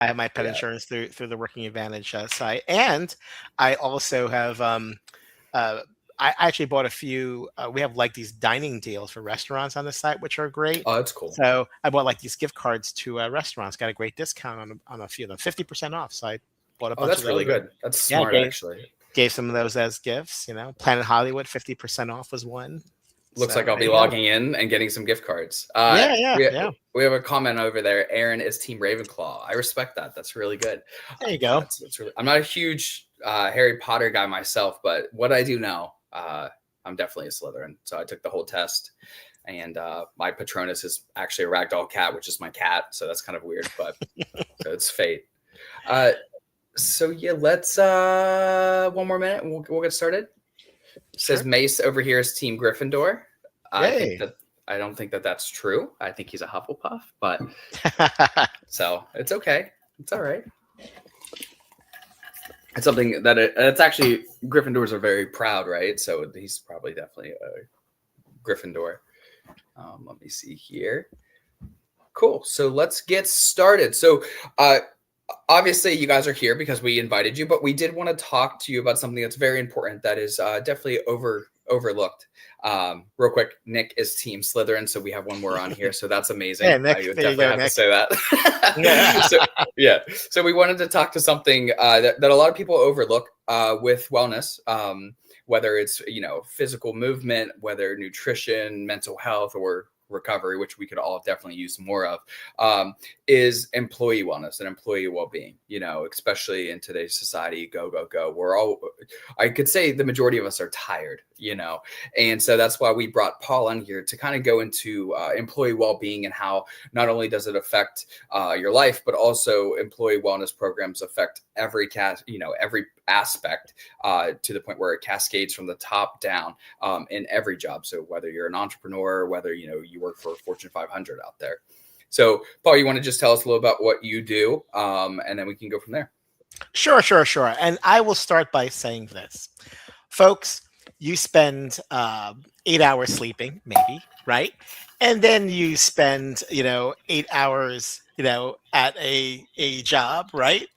I have my pet Yeah. insurance through the Working Advantage site, and I also have uh, I actually bought a few. We have like these dining deals for restaurants on the site, which are great. Oh, that's cool. So I bought like these gift cards to restaurants. Got a great discount on a few of them, 50% off. So I bought a Oh, bunch of that's really those. And good. That's yeah, smart, gave actually. gave some of those as gifts. Planet Hollywood, 50% off was one. Looks So like I'll there be you go. logging in and getting some gift cards. Yeah, yeah, We yeah. we have a comment over there. Aaron is Team Ravenclaw. I respect that. That's really good. There you go. That's really. I'm not a huge Harry Potter guy myself, but what I do know, I'm definitely a Slytherin. So I took the whole test, and my Patronus is actually a ragdoll cat, which is my cat. So that's kind of weird, but so it's fate. Uh, so yeah, let's one more minute and we'll get started. Says Sure. Mace over here is Team Gryffindor. I think Yay. that I don't think that that's true. I think he's a Hufflepuff, but so it's okay. It's all right. It's something that it's actually Gryffindors are very proud, right? So he's probably definitely a Gryffindor. Let me see here. Cool. So let's get started. So obviously you guys are here because we invited you, but we did want to talk to you about something that's very important that is definitely overlooked. Real quick, Nick is Team Slytherin, so we have one more on here, so that's Yeah, amazing. Nick. You There you definitely go, have to Nick. say that. Yeah. So yeah, so we wanted to talk to something that a lot of people overlook with wellness. Whether it's physical movement, whether nutrition, mental health, or recovery, which we could all definitely use more of, is employee wellness and employee well-being. Especially in today's society, go. I could say the majority of us are tired. And so that's why we brought Paul on here to kind of go into employee well-being and how not only does it affect your life, but also employee wellness programs affect every aspect to the point where it cascades from the top down in every job. So whether you're an entrepreneur, whether you work for Fortune 500 out there. So Paul, you want to just tell us a little about what you do, and then we can go from there. Sure, sure, sure. And I will start by saying this, folks. You spend 8 hours sleeping, maybe, right? And then you spend 8 hours at a job, right?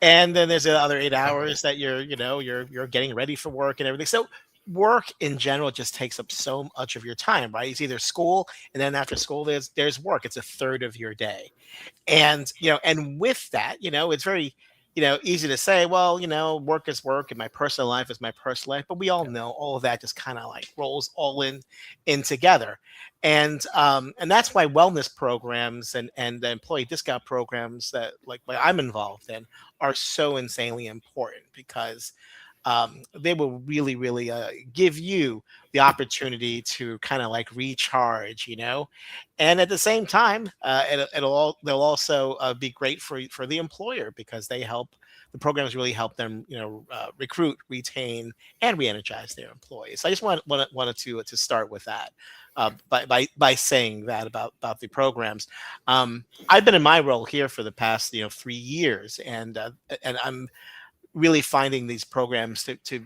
And then there's the other 8 hours that you're getting ready for work and everything. So work in general just takes up so much of your time, right? It's either school, and then after school there's work. It's a third of your day. And and with that, it's very easy to say, well, work is work and my personal life is my personal life, but we all know all of that just kind of like rolls all in together. And that's why wellness programs and the employee discount programs that like what I'm involved in are so insanely important, because they will really, really give you the opportunity to kind of like recharge, and at the same time, they'll also be great for the employer, because the programs really help them, recruit, retain, and re-energize their employees. So I just wanted to start with that. By saying that about the programs. I've been in my role here for the past 3 years, and I'm really finding these programs to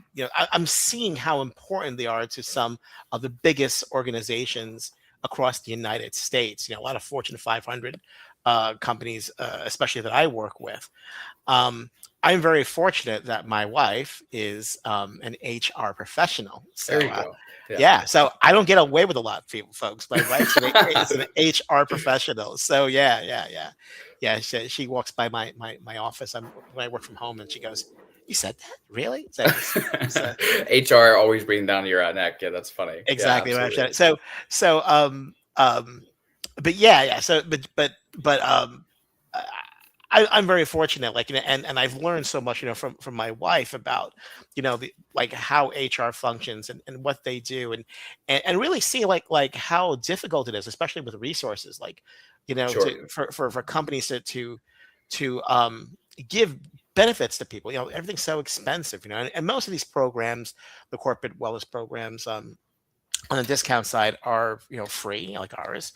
I'm seeing how important they are to some of the biggest organizations across the United States. A lot of Fortune 500 companies, especially that I work with. um, I'm very fortunate that my wife is an HR professional. There So you go. Yeah. yeah, so I don't get away with a lot, people, folks. My wife's is an HR professional. So yeah, yeah, yeah, yeah. She walks by my office when I work from home, and she goes, "You said that, really?" So HR always breathing down your neck. Yeah, that's funny. Yeah, exactly what I absolutely. said. So but yeah, yeah. So but I'm very fortunate, like, and I've learned so much, from my wife about, like how HR functions and what they do, and really see like how difficult it is, especially with resources, like, Sure. for companies to give benefits to people. Everything's so expensive, and most of these programs, the corporate wellness programs, on the discount side are free, like ours.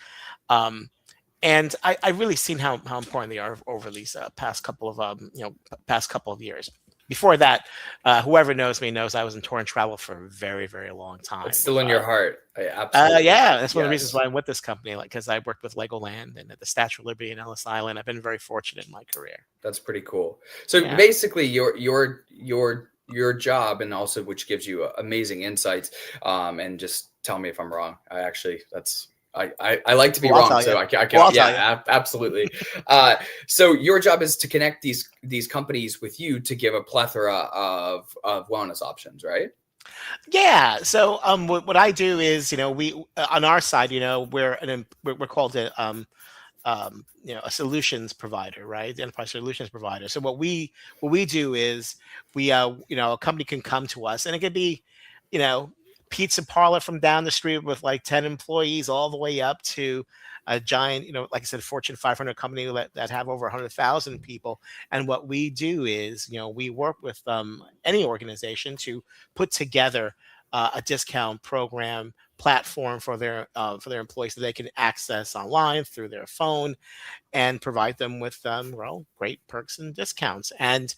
Um, and I really seen how important they are over these past couple of years. before that, whoever knows me knows I was in tour and travel for a very, very long time. It's still in your heart. Absolutely. Yeah, that's one of the reasons Yes. why I'm with this company, like because I worked with Legoland and at the Statue of Liberty in Ellis Island. I've been very fortunate in my career. That's pretty cool. So Yeah. basically, your job, and also which gives you amazing insights. And just tell me if I'm wrong. I actually I like to be Well, I'll wrong, tell so you. I can Well, I'll tell yeah, absolutely. So your job is to connect these companies with you to give a plethora of wellness options, right? Yeah. So what I do is, we on our side, we're called a solutions provider, right? The enterprise solutions provider. So what we do is a company can come to us, and it could be, you know, pizza parlor from down the street with like 10 employees all the way up to a giant, like I said, Fortune 500 company that have over 100,000 people. And what we do is, we work with any organization to put together a discount program platform for their employees that they can access online through their phone and provide them with great perks and discounts. And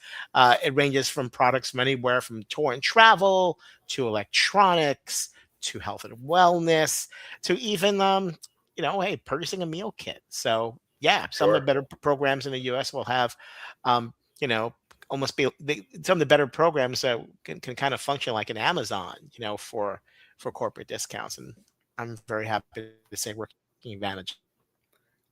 it ranges from products from anywhere from tour and travel to electronics to health and wellness to even hey, purchasing a meal kit. So yeah, some of the Sure. better programs in the U.S. will have um, you know almost some of the better programs that can kind of function like an Amazon, for corporate discounts. And I'm very happy to say Working Advantage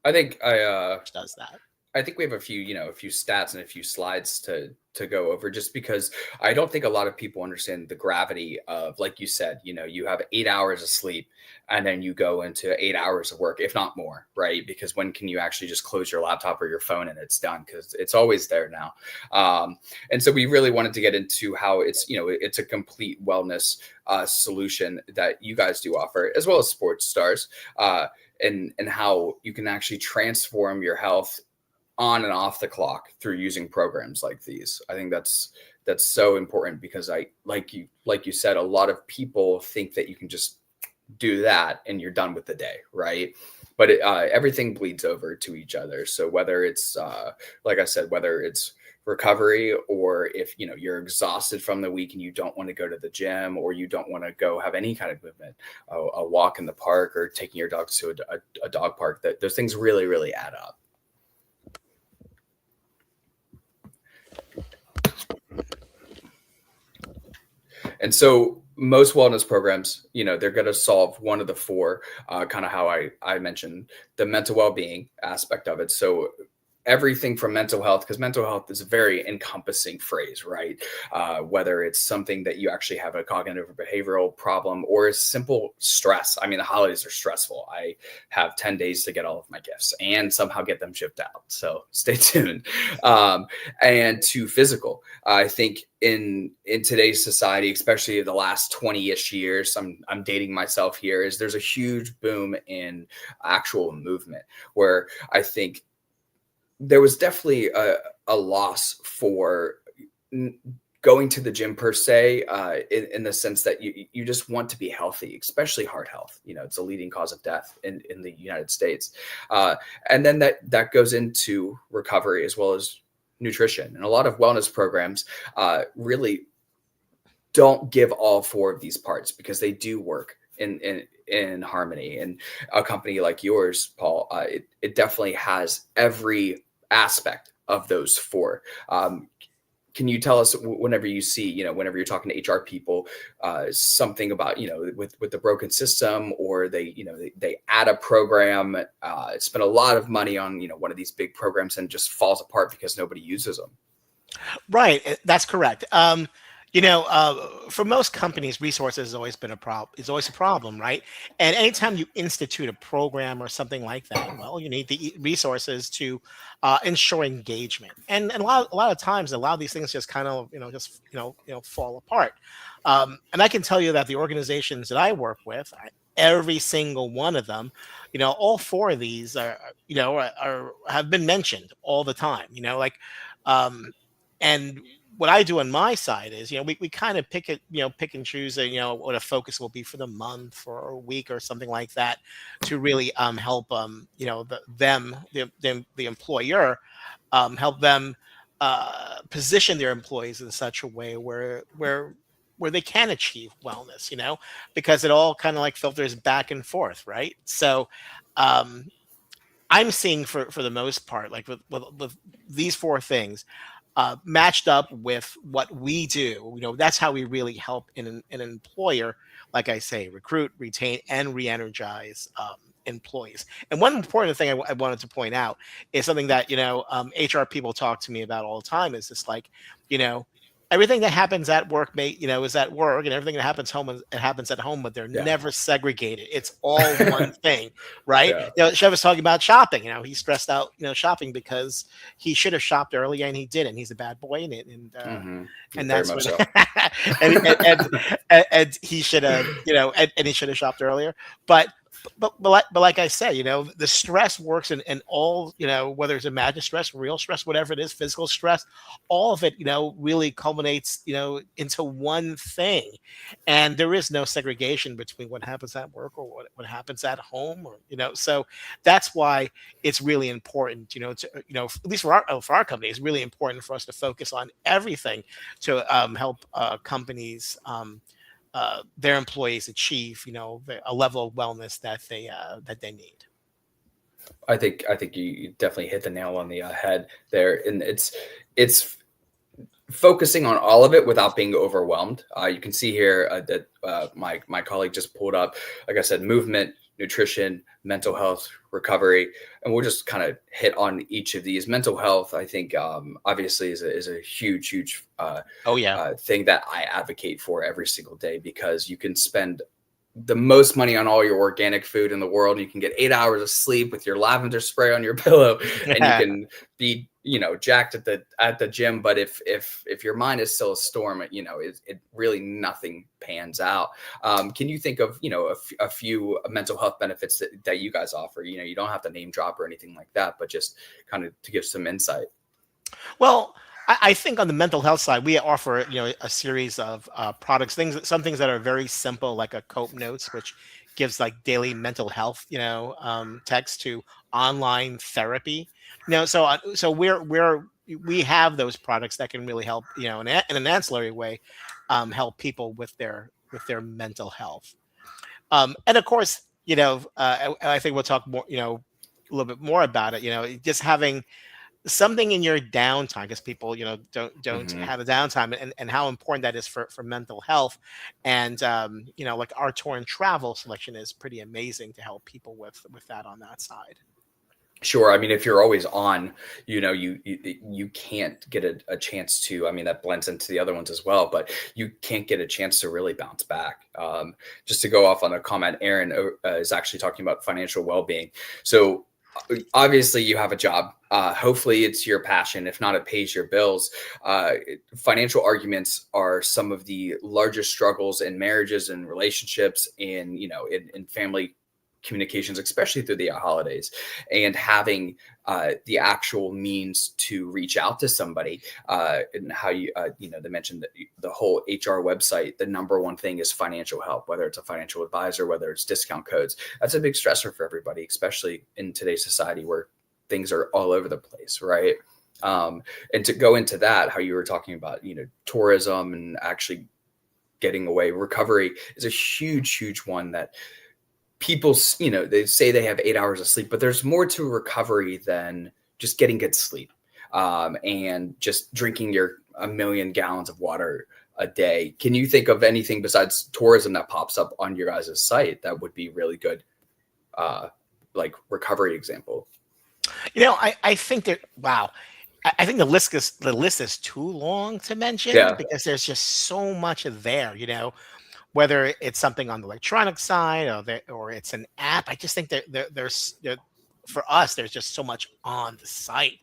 I think does that. I think we have a few stats and a few slides to go over, just because I don't think a lot of people understand the gravity of, like you said, you have 8 hours of sleep and then you go into 8 hours of work, if not more, right? Because when can you actually just close your laptop or your phone and it's done? Because it's always there now. And so we really wanted to get into how it's a complete wellness solution that you guys do offer, as well as Sports Stars, and how you can actually transform your health on and off the clock through using programs like these. I think that's so important, because I like you said, a lot of people think that you can just do that and you're done with the day, right? But everything bleeds over to each other. So whether it's like I said, whether it's recovery, or if you're exhausted from the week and you don't want to go to the gym, or you don't want to go have any kind of movement, a walk in the park, or taking your dogs to a dog park, that those things really, really add up. And so most wellness programs, they're going to solve one of the four, kind of how I mentioned the mental well-being aspect of it. So everything from mental health, because mental health is a very encompassing phrase, right? Whether it's something that you actually have a cognitive or behavioral problem, or simple stress. I mean, the holidays are stressful. I have 10 days to get all of my gifts and somehow get them shipped out. So stay tuned. And to physical, I think in today's society, especially the last 20-ish years, I'm dating myself here, is there's a huge boom in actual movement, where I think there was definitely a loss for going to the gym per se, in the sense that you just want to be healthy, especially heart health. It's a leading cause of death in the United States. And then that goes into recovery as well as nutrition. And a lot of wellness programs really don't give all four of these parts, because they do work in harmony. And a company like yours, Paul, it definitely has every aspect of those four. Can you tell us, whenever you see, whenever you're talking to HR people, something about, with the broken system, or they add a program, spend a lot of money on, one of these big programs, and just falls apart because nobody uses them? Right, that's correct. For most companies, resources has always been a problem. It's always a problem, right? And anytime you institute a program or something like that, well, you need the resources to ensure engagement. And a lot of times, a lot of these things just kind of fall apart. And I can tell you that the organizations that I work with, every single one of them, all four of these are have been mentioned all the time. Um, and what I do on my side is, we kind of pick and choose, what a focus will be for the month or a week or something like that, to really help the employer, help them position their employees in such a way where they can achieve wellness, because it all kind of like filters back and forth, right? So um, I'm seeing for the most part, like with these four things, matched up with what we do. That's how we really help an employer, like I say, recruit, retain, and re-energize employees. And one important thing I wanted to point out is something that HR people talk to me about all the time. Is just like, you know, everything that happens at work, is at work, and everything that happens home, it happens at home, but they're Yeah. never segregated. It's all one thing, right? Yeah. Chev was talking about shopping. He's stressed out, shopping because he should have shopped earlier and he didn't. He's a bad boy, Mhm. and Very that's much what so. and he should have, and he should have shopped earlier. But like I say, the stress works in all, whether it's imagined stress, real stress, whatever it is, physical stress, all of it, really culminates, into one thing. And there is no segregation between what happens at work or what happens at home, or, so that's why it's really important, to, at least for our company, it's really important for us to focus on everything to help companies, their employees achieve, a level of wellness that they need. I think you definitely hit the nail on the head there, and it's focusing on all of it without being overwhelmed. You can see here that my colleague just pulled up, like I said, movement, nutrition, mental health, recovery, and we'll just kind of hit on each of these. Mental health, I think, obviously is a huge Oh yeah. thing that I advocate for every single day, because you can spend the most money on all your organic food in the world, and you can get 8 hours of sleep with your lavender spray on your pillow, and you can be jacked at the gym, but if your mind is still a storm, it really nothing pans out. Can you think of a few mental health benefits that you guys offer? You don't have to name drop or anything like that, but just kind of to give some insight. Well, I think on the mental health side, we offer, a series of products, some things that are very simple, like a Cope Notes, which gives like daily mental health, text, to online therapy. So we have those products that can really help, in an ancillary way, help people with their mental health. And of course, I think we'll talk more, a little bit more about it. Just having something in your downtime, because people, don't Hmm. have a downtime, and how important that is for mental health. And like our tour and travel selection is pretty amazing to help people with that on that side. Sure. I mean, if you're always on, you can't get a chance to. I mean, that blends into the other ones as well, but you can't get a chance to really bounce back. Just to go off on a comment, Aaron is actually talking about financial well-being. So obviously, you have a job. Hopefully, it's your passion. If not, it pays your bills. Uh, Financial arguments are some of the largest struggles in marriages and relationships, in family communications, especially through the holidays, and having the actual means to reach out to somebody, and how they mentioned that the whole HR website, the number one thing is financial help, whether it's a financial advisor, whether it's discount codes. That's a big stressor for everybody, especially in today's society where things are all over the place, right? And to go into that, how you were talking about, tourism and actually getting away, recovery is a huge one that people, they say they have 8 hours of sleep, but there's more to recovery than just getting good sleep, and just drinking your a million gallons of water a day. Can you think of anything besides tourism that pops up on your guys' site that would be really good, like recovery example? I think that, wow, I think the list is too long to mention, Yeah. because there's just so much of there, whether it's something on the electronic side, or it's an app. I just think that for us, there's just so much on the site.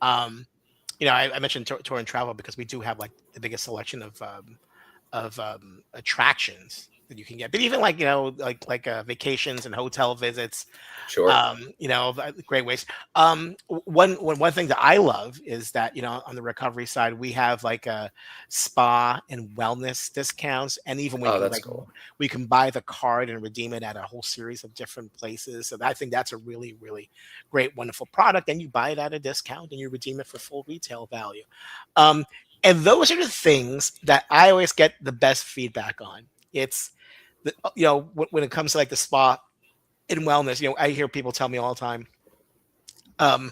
Um, I mentioned tour and travel because we do have like the biggest selection of attractions, that you can get. But even like, vacations and hotel visits, Sure. great ways. One thing that I love is that, on the recovery side, we have like a spa and wellness discounts, and even Oh, that's cool. we can buy the card and redeem it at a whole series of different places. So I think that's a really, really great, wonderful product. And you buy it at a discount and you redeem it for full retail value. Um, and those are the things that I always get the best feedback on. It's when it comes to like the spa and wellness, I hear people tell me all the time, um,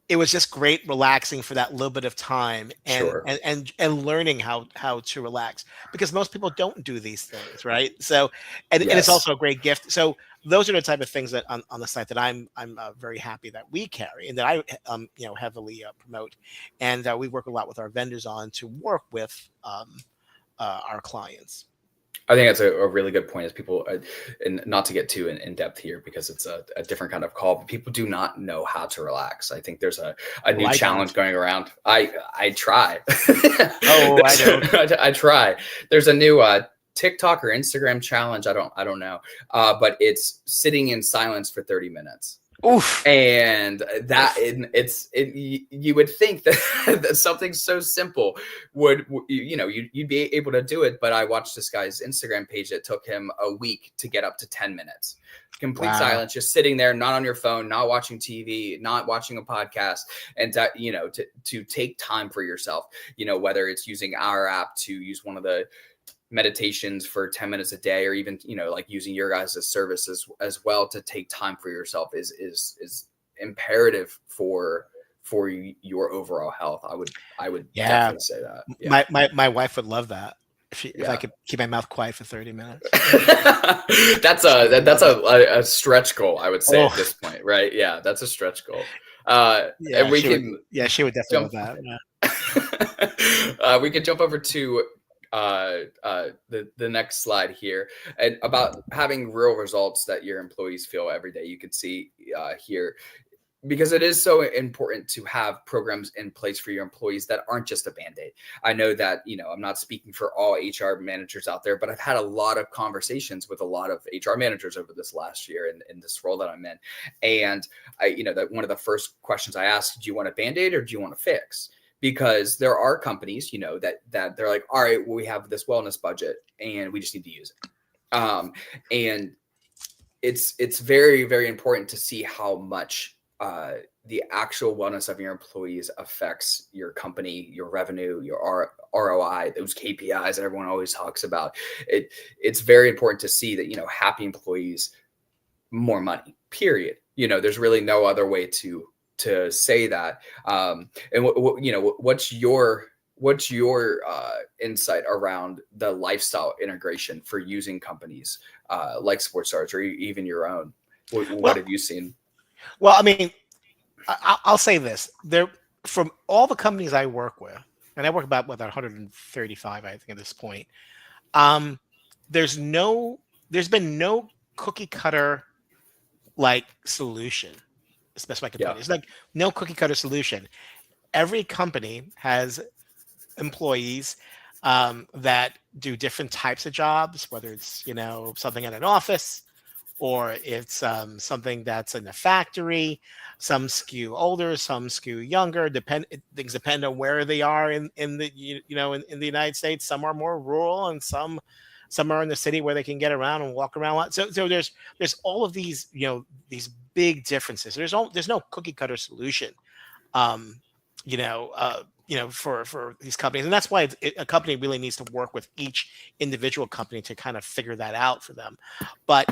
it was just great relaxing for that little bit of time, and Sure. and learning how to relax, because most people don't do these things, right? So, and it's Yes. also a great gift. So those are the type of things that on the site that I'm very happy that we carry and that I heavily promote, and we work a lot with our vendors on to work with our clients. I think that's a really good point. Is people, and not to get too in depth here because it's a different kind of call, but people do not know how to relax. I think there's a Well, new I don't. challenge going around. I try. Oh, I don't. I try. There's a new TikTok or Instagram challenge. I don't know, but it's sitting in silence for 30 minutes. Oof. And you would think that, that something so simple you'd be able to do it, but I watched this guy's Instagram page. It took him a week to get up to 10 minutes complete Wow. silence, just sitting there, not on your phone, not watching TV, not watching a podcast, and to take time for yourself, whether it's using our app to use one of the meditations for 10 minutes a day, or even like using your guys' services as well, to take time for yourself is imperative for your overall health. I would Yeah. definitely say that. Yeah. My wife would love that if I Yeah. could keep my mouth quiet for 30 minutes. That's She would that's love it. a stretch goal, I would say, at Oh, this point, right? Yeah, that's a stretch goal. And yeah, we can she would definitely jump love that. Yeah. we can jump over to the next slide here, and about having real results that your employees feel every day. You can see here, because it is so important to have programs in place for your employees that aren't just a band-aid. I know that, I'm not speaking for all HR managers out there, but I've had a lot of conversations with a lot of HR managers over this last year in this role that I'm in. And that one of the first questions I asked, do you want a band-aid or do you want to fix? Because there are companies, that they're like, all right, well, we have this wellness budget and we just need to use it. And it's very, very important to see how much the actual wellness of your employees affects your company, your revenue, your ROI, those KPIs that everyone always talks about. It's very important to see that, happy employees, more money, period. There's really no other way to say that. And what's your insight around the lifestyle integration for using companies like Sports Stars, or even your own? What Well, have you seen? well, I mean, I'll say this: there, from all the companies I work with, and I work about with 135, I think, at this point. Um, there's no, there's been no cookie cutter like solution. As best I can put Yeah. it, it's like no cookie cutter solution. Every company has employees that do different types of jobs, whether it's something in an office or it's something that's in a factory. Some skew older, some skew younger. Things depend on where they are in the in the United States. Some are more rural, and some are in the city where they can get around and walk around a lot. So there's all of these these big differences. There's no cookie cutter solution. Um, for these companies, and that's why a company really needs to work with each individual company to kind of figure that out for them. But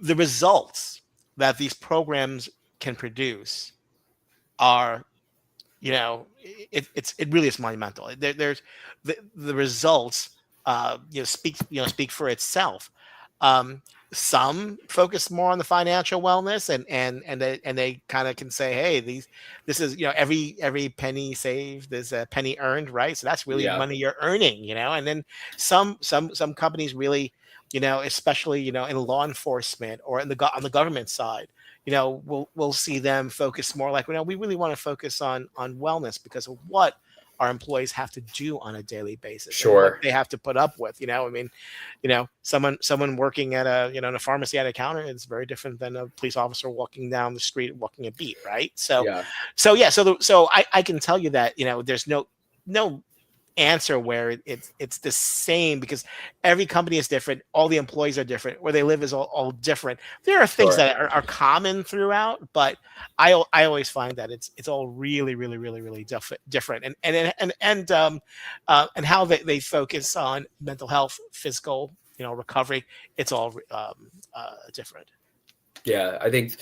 the results that these programs can produce are, it really is monumental. There's the results speak for itself. um some focus more on the financial wellness, and they kind of can say, hey, this is, every penny saved is a penny earned, right? So that's really Yeah. money you're earning, and then some companies really, especially in law enforcement or on the government side, we'll see them focus more like, we really want to focus on wellness because of what our employees have to do on a daily basis and what Sure. they have to put up with. I mean, someone working at a, in a pharmacy at a counter is very different than a police officer walking down the street walking a beat, right? So, Yeah. yeah, so I can tell you that, there's no answer where it's the same, because every company is different, all the employees are different, where they live is all different. There are things Sure. that are common throughout, but I always find that it's all really really really really different, and how they focus on mental health, physical, recovery. It's all different. Yeah, I think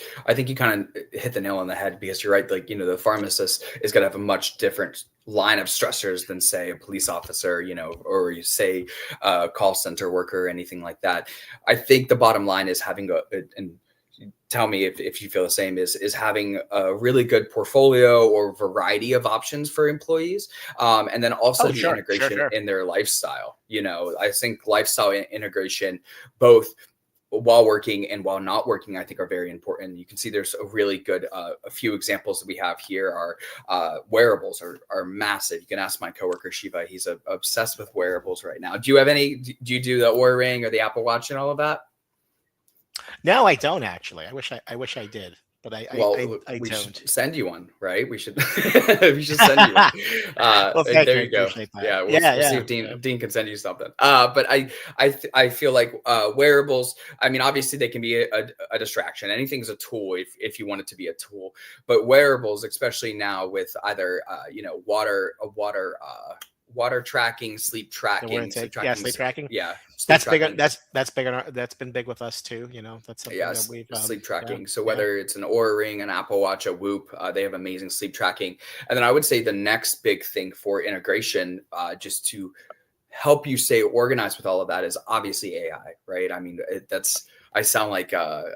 you kind of hit the nail on the head, because you're right. Like, the pharmacist is going to have a much different line of stressors than, say, a police officer, or you say a call center worker or anything like that. I think the bottom line is having and tell me if you feel the same, is having a really good portfolio or variety of options for employees, and then also Oh, the sure, sure, integration sure. in their lifestyle. I think lifestyle integration, both while working and while not working, I think are very important. You can see there's a really good, a few examples that we have here are wearables are massive. You can ask my coworker Shiva; he's obsessed with wearables right now. Do you have any? Do you do the Oura Ring or the Apple Watch and all of that? No, I don't actually. I wish I did, but Well, I we don't. should send you one, right? We should we should send you one. Well, And thank you. there I you go. appreciate that. Yeah, Yeah, we'll see yeah, if yeah. Dean can send you something. But I feel like wearables. I mean, obviously they can be a distraction. Anything's a tool if you want it to be a tool. But wearables, especially now with either water tracking, The word intake. Yeah, sleep tracking. yeah, sleep That's big. tracking. That's big. That's been big with us too. That's something that Yes, we've. sleep Yeah, tracking. So yeah. whether it's an Oura Ring, an Apple Watch, a Whoop, they have amazing sleep tracking. And then I would say the next big thing for integration, just to help you stay organized with all of that, is obviously AI, right? I mean, I sound like a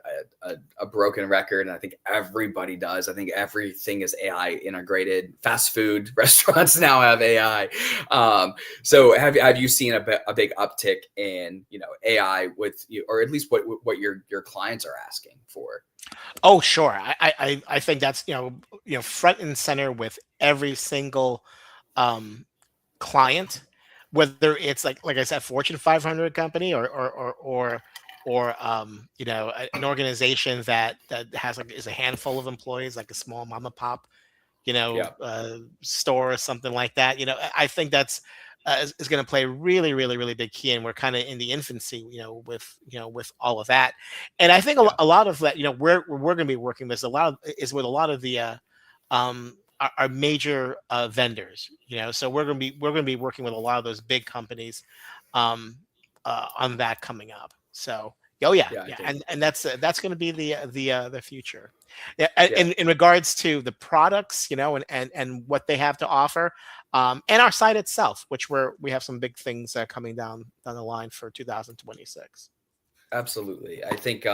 broken record, and I think everybody does. I think everything is AI integrated. Fast food restaurants now have AI. So have you seen a big uptick in AI with you, or at least what your clients are asking for? Oh, sure. I think that's front and center with every single um client, whether it's like I said, Fortune 500 company, or an organization that has like is a handful of employees, like a small mom and pop, Yeah, store or something like that. I think that's is going to play a really, really, really big key, and we're kind of in the infancy, with all of that. And I think yeah, a lot of that, where we're going to be working with with a lot of the our major vendors. So we're going to be working with a lot of those big companies um, on that coming up. So. Oh yeah, yeah. I yeah, think and that's going to be the future. Yeah, and yeah. in regards to the products, and what they have to offer, and our site itself, which we have some big things coming down the line for 2026. Absolutely. I think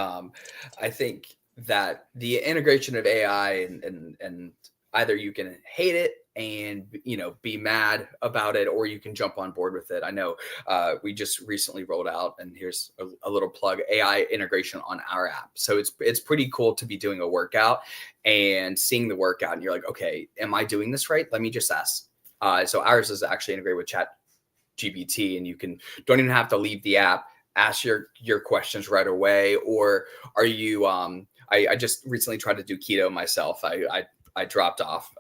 that the integration of AI, and either you can hate it and be mad about it, or you can jump on board with it. I know we just recently rolled out, and here's a little plug, AI integration on our app. So it's pretty cool to be doing a workout and seeing the workout, and you're like, okay, am I doing this right? Let me just ask. So ours is actually integrated with Chat GPT, and you don't even have to leave the app, ask your questions right away. Or are you I just recently tried to do keto myself. I dropped off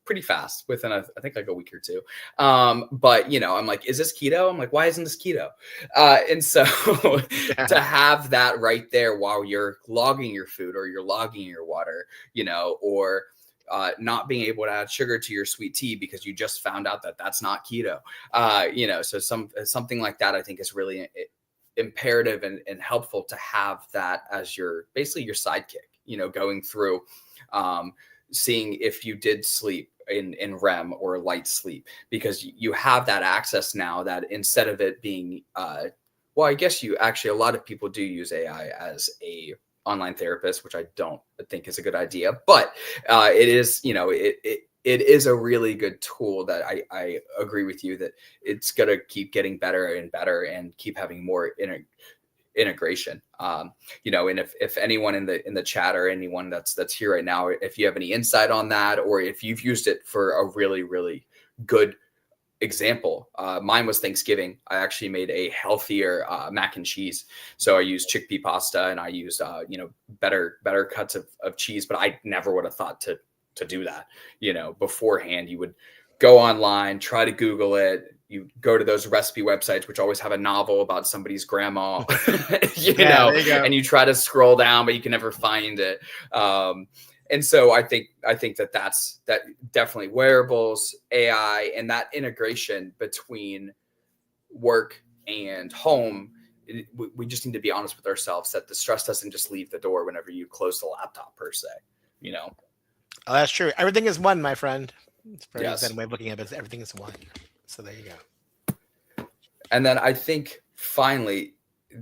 pretty fast within I think like a week or two. But I'm like, is this keto? I'm like, why isn't this keto? And so to have that right there while you're logging your food, or you're logging your water, or not being able to add sugar to your sweet tea because you just found out that that's not keto. So something like that, I think, is really imperative and helpful to have that as basically your sidekick, going through, seeing if you did sleep in REM or light sleep, because you have that access now, that instead of it being, well, I guess a lot of people do use AI as a online therapist, which I don't think is a good idea, but it is, it is a really good tool that I agree with you that it's going to keep getting better and better, and keep having more integration. And if anyone in the chat, or anyone that's here right now, if you have any insight on that, or if you've used it for a really, really good example. Mine was Thanksgiving. I actually made a healthier mac and cheese. So I used chickpea pasta and I used better cuts of cheese, but I never would have thought to do that. Beforehand, you would go online, try to Google it. You go to those recipe websites, which always have a novel about somebody's grandma, There you go. and you try to scroll down, but you can never find it. And so I think that definitely wearables, AI, and that integration between work and home. We just need to be honest with ourselves that the stress doesn't just leave the door whenever you close the laptop per se. Oh, that's true. Everything is one, my friend. It's a very Yes. Zen way of looking at it. Everything is one. So there you go. And then I think finally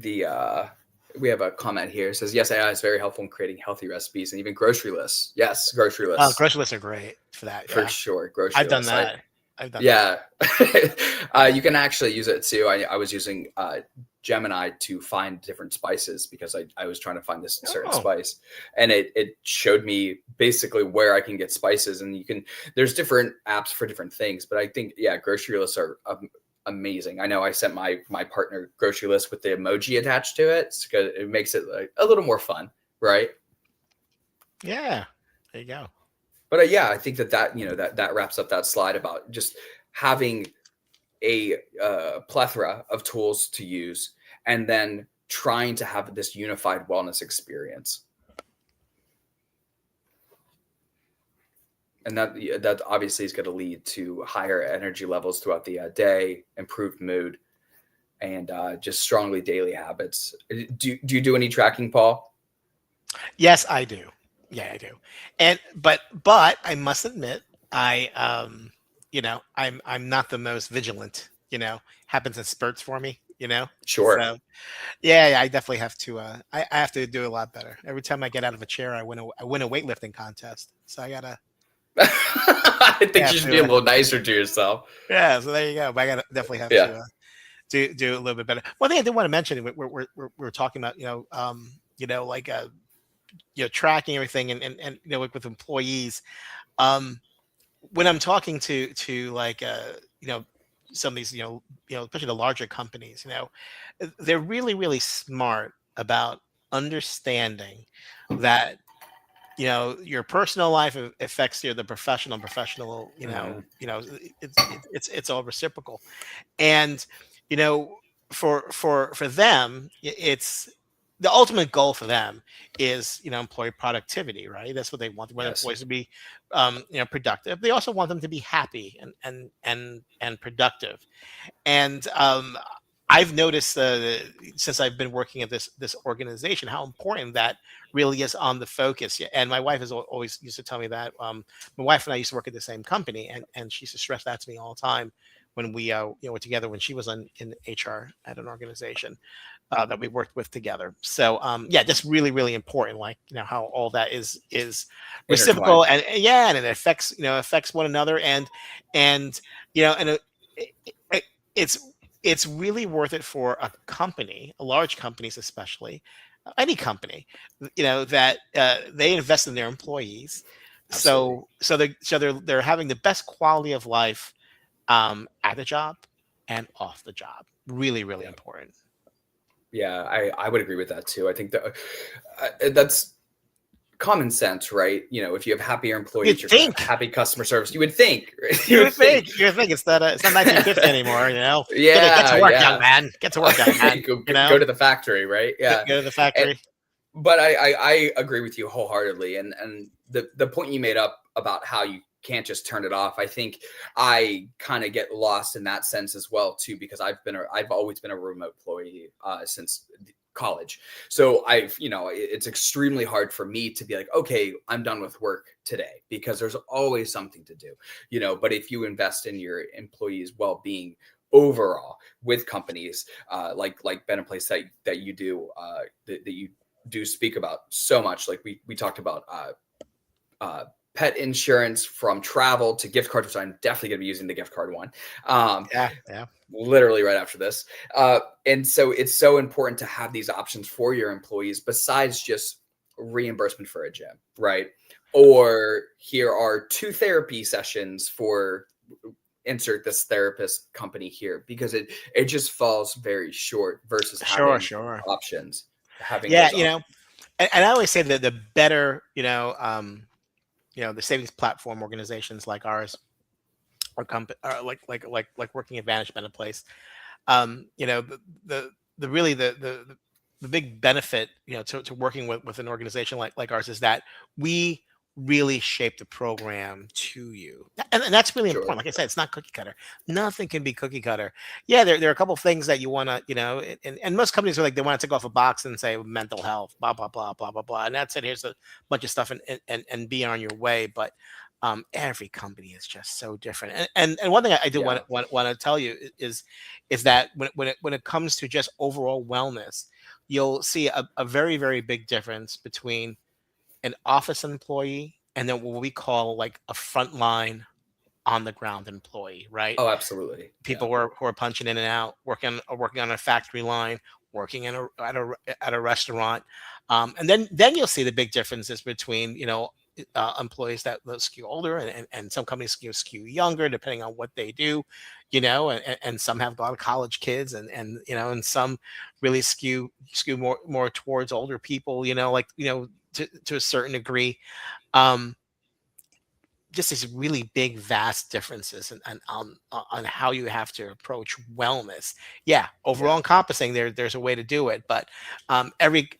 we have a comment here. It says, yes, AI is very helpful in creating healthy recipes and even grocery lists. Yes, grocery lists. Oh, grocery lists are great for that. For Yeah. sure. Grocery I've done lists. that. I've done Yeah. You can actually use it too. I was using Gemini to find different spices because I was trying to find this certain spice, and it showed me basically where I can get spices. And there's different apps for different things, but I think, grocery lists are amazing. I know I sent my partner grocery list with the emoji attached to it because it makes it like a little more fun, right? Yeah. There you go. But I think that wraps up that slide about just having a plethora of tools to use and then trying to have this unified wellness experience. And that obviously is going to lead to higher energy levels throughout the day, improved mood, and just strongly daily habits. Do you do any tracking, Paul? Yes, I do. Yeah, I do. And but I must admit, I'm not the most vigilant. Happens in spurts for me. Sure. So yeah, I definitely have to. I have to do a lot better. Every time I get out of a chair, I win a weightlifting contest. So I gotta. I think you should be a little nicer to yourself. Yeah, so there you go. But I gotta definitely have to do a little bit better. One thing I did want to mention, we're talking about, tracking everything and with employees. When I'm talking to like some of these especially the larger companies, they're really really smart about understanding that your personal life affects the professional. It's all reciprocal, and for them, it's the ultimate goal for them is employee productivity, right? That's what they want. They want employees to be productive. They also want them to be happy and productive. And I've noticed since I've been working at this organization how important that really is on the focus. And my wife has always used to tell me that. My wife and I used to work at the same company, and she used to stress that to me all the time when we were together when she was in HR at an organization that we worked with together. So just really really important, like how all that is reciprocal and it affects one another and it's really worth it for a company, a large companies especially, any company, that they invest in their employees. Absolutely. So they're having the best quality of life at the job and off the job. Really, really important. Yeah, I would agree with that too. I think that that's common sense, right? If you have happier employees, you're going to have happy customer service. You would think. You would think it's not 1950 anymore. Yeah, get to work, young man. Get to work, young man. Go to the factory, right? Yeah, go to the factory. But I agree with you wholeheartedly, and the point you made up about how you can't just turn it off. I think I kind of get lost in that sense as well too, because I've always been a remote employee since college. So it's extremely hard for me to be like, okay, I'm done with work today, because there's always something to do, but if you invest in your employees' well-being overall with companies like Better Place that you do that you do speak about so much, like we talked about pet insurance from travel to gift cards, which I'm definitely going to be using the gift card one. Literally right after this. And so it's so important to have these options for your employees besides just reimbursement for a gym, right? Or here are 2 therapy sessions for insert this therapist company here, because it just falls very short versus Sure, having sure. options, having Yeah, those options. and I always say that the better, the savings platform organizations like ours or like Working Advantage been in place. The the really the big benefit, to working with an organization like ours is that we really shape the program to you, and that's really Sure. important. Like I said, it's not cookie cutter. Nothing can be cookie cutter. Yeah, there are a couple things that you want to, and most companies are like, they want to tick off a box and say mental health, blah blah blah blah blah blah, and that's it. Here's a bunch of stuff, and be on your way. But every company is just so different. And one thing I do Yeah. want to tell you is that when it comes to just overall wellness, you'll see a very, very big difference between an office employee and then what we call like a frontline on the ground employee, right? Oh, absolutely. Yeah. People who are punching in and out, working on a factory line, working at a restaurant, and then you'll see the big differences between, employees that skew older, and some companies skew younger depending on what they do, and some have a lot of college kids, and some really skew more towards older people, to a certain degree. Um, just these really big, vast differences on how you have to approach wellness. Yeah, Yeah. overall encompassing, there's a way to do it, but every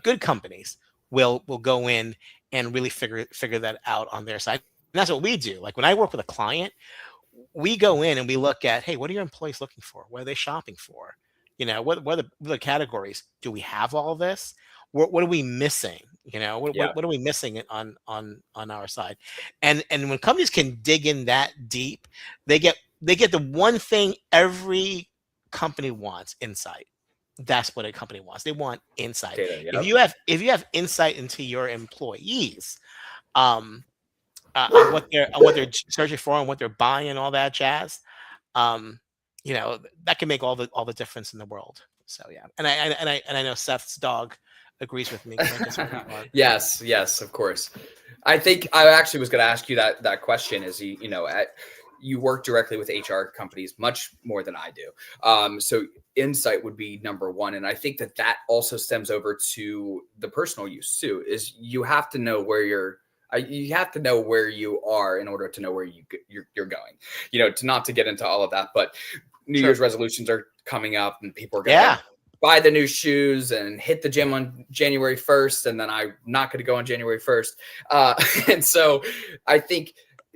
good companies will go in and really figure that out on their side. And that's what we do. Like when I work with a client, we go in and we look at, hey, what are your employees looking for? What are they shopping for? What are the categories? Do we have all this? What are we missing? Yeah. What are we missing on our side? And when companies can dig in that deep, they get the one thing every company wants: insight. That's what a company wants. They want insight. Data. If Yep. you have insight into your employees, um, on what they're searching for and what they're buying and all that jazz, um, that can make all the difference in the world. So yeah, and I know Seth's dog agrees with me because I just heard him bark. Yes, yes, of course. I think I actually was going to ask you that question. Is you work directly with HR companies much more than I do. So insight would be number one, and I think that also stems over to the personal use too. Is you have to know where you have to know where you are in order to know where you're going. To not to get into all of that, but New Sure. Year's resolutions are coming up, and people are going Yeah. to buy the new shoes and hit the gym on January 1st, and then I'm not going to go on January 1st. And so I think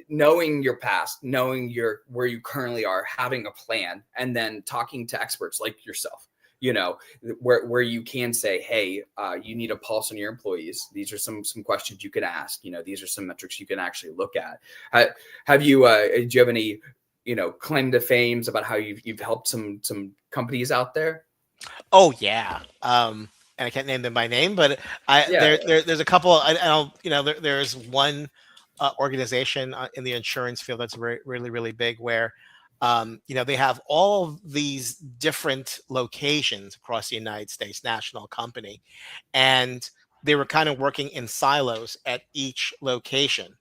knowing your past, knowing where you currently are, having a plan, and then talking to experts like yourself, where you can say, hey, you need a pulse on your employees. These are some questions you can ask. These are some metrics you can actually look at. Do you have any, claim to fames about how you've helped some companies out there? Oh yeah. And I can't name them by name, but Yeah. there's a couple. I don't, there's one organization in the insurance field that's really, really big, where they have all these different locations across the United States, national company, and they were kind of working in silos at each location.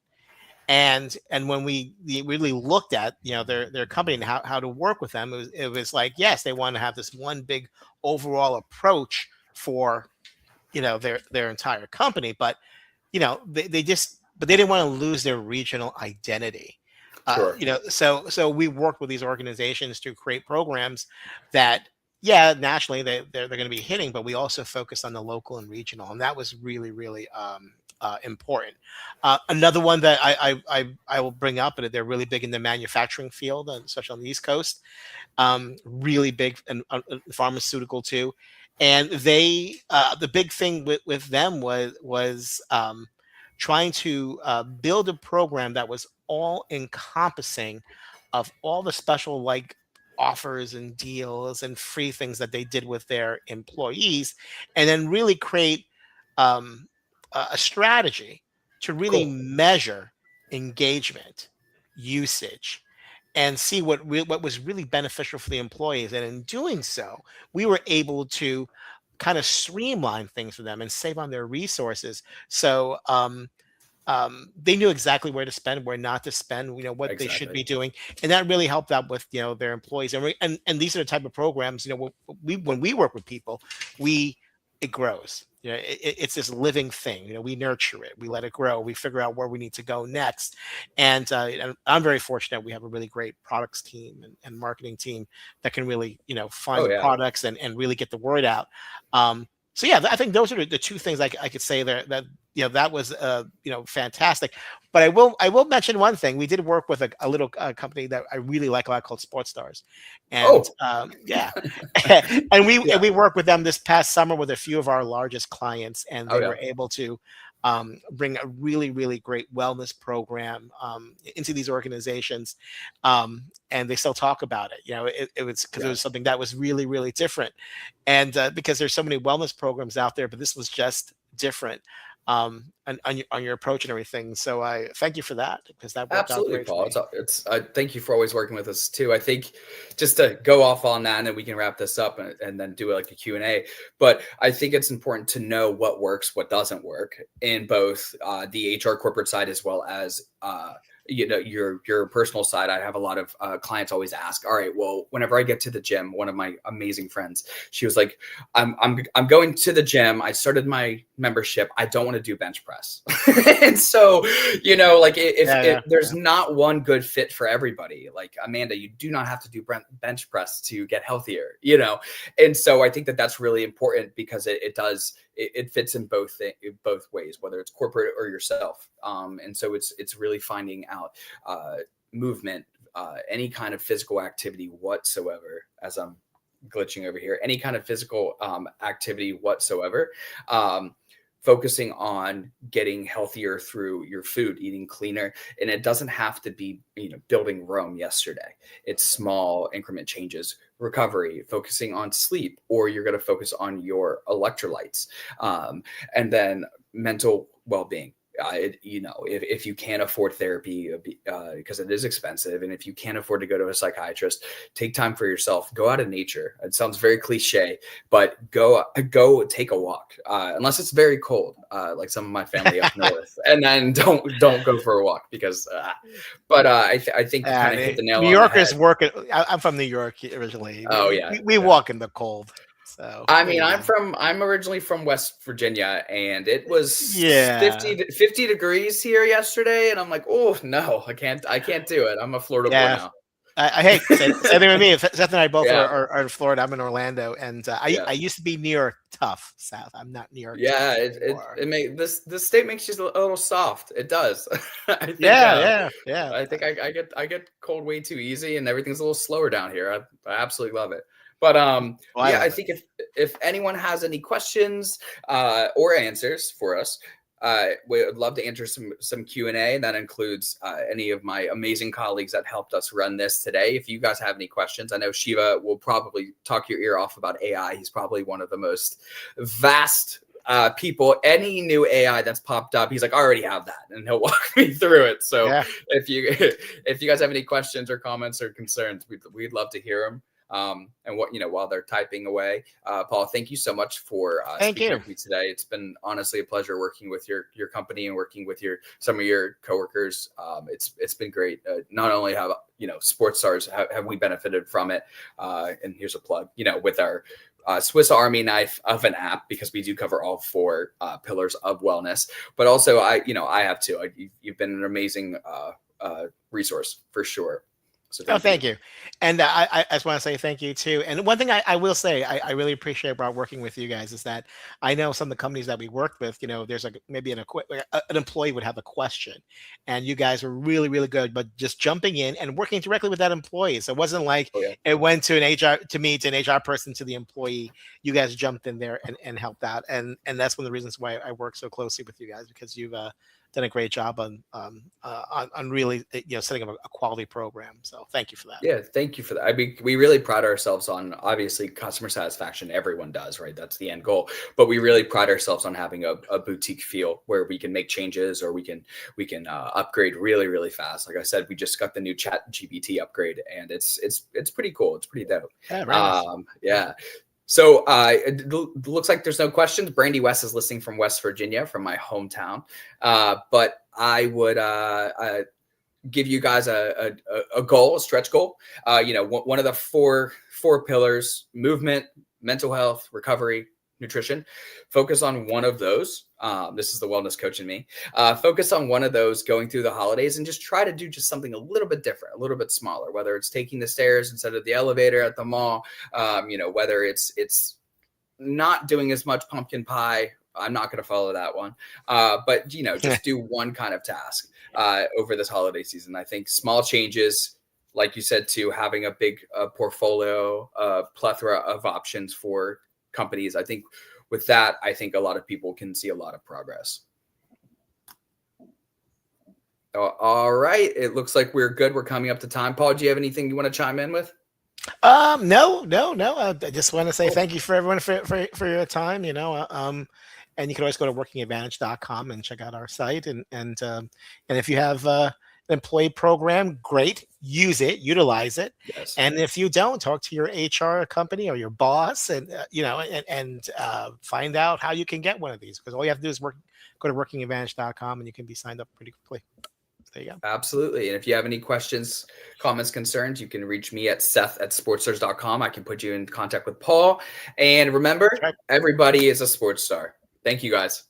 And when we really looked at, their company and how to work with them, it was like, yes, they want to have this one big overall approach for, their entire company, but they didn't want to lose their regional identity. Sure. So we worked with these organizations to create programs that, yeah, nationally they're going to be hitting, but we also focus on the local and regional, and that was really, really important. Another one that I will bring up, and they're really big in the manufacturing field, especially on the East Coast, really big, and pharmaceutical too. And the big thing with them was trying to build a program that was all encompassing of all the special, like, offers and deals and free things that they did with their employees, and then really create a strategy to really Cool. measure engagement, usage, and see what was really beneficial for the employees. And in doing so, we were able to kind of streamline things for them and save on their resources. So they knew exactly where to spend, where not to spend, what they should Exactly. be doing, and that really helped out with their employees. And these are the type of programs, when we work with people, we it grows. It's this living thing. We nurture it, we let it grow, we figure out where we need to go next. And I'm very fortunate. We have a really great products team and marketing team that can really Oh find the yeah. products and really get the word out. So yeah, I think those are the two things I could say there, that that was fantastic. But I will mention one thing. We did work with a little company that I really like a lot called Sports Stars, and Oh yeah, and we yeah. and we worked with them this past summer with a few of our largest clients, and Oh they yeah. were able to bring a really really great wellness program into these organizations, and they still talk about it. It was because it Yeah. was something that was really really different, and because there's so many wellness programs out there, but this was just different, on your approach and everything. So I thank you for that, because that worked out Absolutely, great for Paul. me. It's thank you for always working with us too. I think just to go off on that, and then we can wrap this up and then do like a Q&A. But I think it's important to know what works, what doesn't work in both the HR corporate side as well as your personal side. I have a lot of clients always ask, all right, well, whenever I get to the gym, one of my amazing friends, she was like, I'm going to the gym. I started my membership. I don't want to do bench press. And so, like if Yeah, there's not one good fit for everybody, like Amanda, you do not have to do bench press to get healthier, And so I think that that's really important, because it fits in both ways, whether it's corporate or yourself. And so it's really finding out movement, any kind of physical activity whatsoever, as I'm glitching over here, any kind of physical activity whatsoever. Focusing on getting healthier through your food, eating cleaner. And it doesn't have to be, building Rome yesterday. It's small increment changes, recovery, focusing on sleep, or you're going to focus on your electrolytes. And then mental well-being. If you can't afford therapy, because it is expensive, and if you can't afford to go to a psychiatrist, take time for yourself. Go out in nature. It sounds very cliche, but go take a walk, unless it's very cold, like some of my family up north, and then don't go for a walk, because. But I think you kind of hit the nail New on the head. Yorkers work it. I'm from New York originally. Oh We, yeah. we, we walk in the cold. So I there mean, you go. I'm originally from West Virginia, and it was Yeah, 50 degrees here yesterday, and I'm like, oh no, I can't do it. I'm a Florida boy yeah. now. I hate same thing with me. Seth and I both Yeah, are in Florida. I'm in Orlando, and yeah, I used to be New York tough South. I'm not New York tough yeah. anymore. This state makes you a little soft. It does. I think Yeah, yeah, yeah. I think I get cold way too easy, and everything's a little slower down here. I absolutely love it. But Well, I yeah, I love it. think if anyone has any questions or answers for us, we would love to answer some Q&A. That includes any of my amazing colleagues that helped us run this today. If you guys have any questions, I know Shiva will probably talk your ear off about AI. He's probably one of the most vast people. Any new AI that's popped up, he's like, I already have that, and he'll walk me through it. So Yeah. if you guys have any questions or comments or concerns, we'd love to hear them. And while they're typing away, Paul, thank you so much for Thank speaking you. with me today. It's been honestly a pleasure working with your company and working with some of your coworkers. It's been great. Not only have Sports Stars have we benefited from it, and here's a plug, with our Swiss Army knife of an app, because we do cover all four pillars of wellness. But also, I have too. You've been an amazing resource for sure. So Oh, thank you. thank you. And I just want to say thank you too. And one thing I will say, I really appreciate about working with you guys is that I know some of the companies that we worked with, there's maybe an employee would have a question, and you guys were really, really good, but just jumping in and working directly with that employee. So it wasn't like Oh yeah. it went to an HR person to the employee. You guys jumped in there and helped out. And that's one of the reasons why I work so closely with you guys, because you've done a great job on really setting up a quality program. So thank you for that. Yeah, thank you for that. I mean, we really pride ourselves on, obviously, customer satisfaction. Everyone does, right? That's the end goal. But we really pride ourselves on having a boutique feel where we can make changes, or we can upgrade really, really fast. Like I said, we just got the new Chat GPT upgrade, and it's pretty cool. It's pretty dope. Yeah, very nice. Yeah. So it looks like there's no questions. Brandy West is listening from West Virginia, from my hometown. But I would give you guys a goal, a stretch goal. One of the four pillars: movement, mental health, recovery, nutrition. Focus on one of those. This is the wellness coach in me. Focus on one of those going through the holidays, and just try to do just something a little bit different, a little bit smaller, whether it's taking the stairs instead of the elevator at the mall, whether it's not doing as much pumpkin pie. I'm not going to follow that one. But just do one kind of task over this holiday season. I think small changes, like you said, to having a big portfolio, plethora of options for companies. I think with that, I think a lot of people can see a lot of progress. All right. It looks like we're good. We're coming up to time. Paul, do you have anything you want to chime in with? No. I just want to say thank you for everyone for your time. And you can always go to workingadvantage.com and check out our site. And if you have an employee program, great, use it, utilize it. Yes. And if you don't, talk to your HR company or your boss, and find out how you can get one of these, because all you have to do is go to workingadvantage.com and you can be signed up pretty quickly. There you go. Absolutely. And if you have any questions, comments, concerns, you can reach me at seth@sportsstars.com. I can put you in contact with Paul. And remember, everybody is a sports star. Thank you, guys.